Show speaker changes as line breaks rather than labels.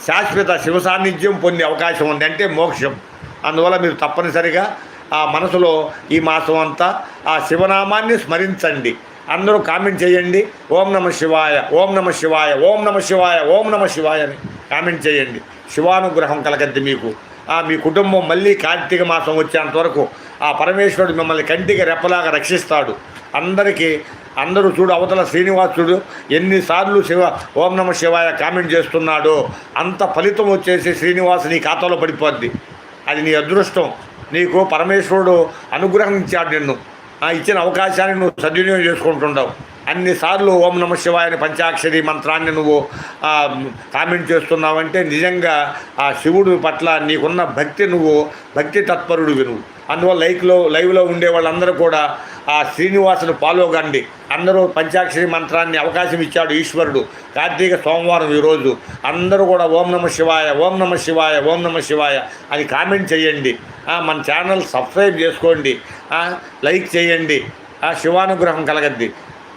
శాశ్వత శివ సాన్నిధ్యం పొందే అవకాశం ఉంది, అంటే మోక్షం. అందువల్ల మీరు తప్పనిసరిగా ఆ మనసులో ఈ మాసం అంతా ఆ శివనామాన్ని స్మరించండి. అందరూ కామెంట్ చేయండి, ఓం నమ శివాయ, ఓం నమ శివాయ, ఓం నమ శివాయ, ఓం నమ శివాయ అని కామెంట్ చేయండి. శివానుగ్రహం కలగద్ది మీకు. మీ కుటుంబం మళ్ళీ కార్తీక మాసం వచ్చేంతవరకు ఆ పరమేశ్వరుడు మిమ్మల్ని కంటికి రెప్పలాగా రక్షిస్తాడు. అందరూ చూడు, అవతల శ్రీనివాసుడు ఎన్నిసార్లు ఓం నమ శివాయ కామెంట్ చేస్తున్నాడో అంత ఫలితం వచ్చేసి శ్రీనివాసు నీ ఖాతాలో పడిపోద్ది. అది నీ అదృష్టం. నీకు పరమేశ్వరుడు అనుగ్రహం ఇచ్చాడు. నిన్ను ఇచ్చిన అవకాశాన్ని నువ్వు సద్వినియోగం చేసుకుంటుండవు. అన్నిసార్లు ఓం నమ శివాయ అని పంచాక్షరి మంత్రాన్ని నువ్వు కామెంట్ చేస్తున్నావంటే నిజంగా ఆ శివుడి పట్ల నీకున్న భక్తి తత్పరుడివి నువ్వు. అందువల్ల లైవ్లో ఉండే వాళ్ళందరూ కూడా ఆ శ్రీనివాసుని ఫాలో కండి. అందరూ పంచాక్షరి మంత్రాన్ని అవకాశం ఇచ్చాడు ఈశ్వరుడు. కార్తీక సోమవారం ఈరోజు అందరూ కూడా ఓం నమ శివాయ, ఓం నమ శివాయ, ఓం నమ శివాయ అని కామెంట్ చేయండి. మన ఛానల్ సబ్స్క్రైబ్ చేసుకోండి, లైక్ చేయండి. శివానుగ్రహం కలగద్ది.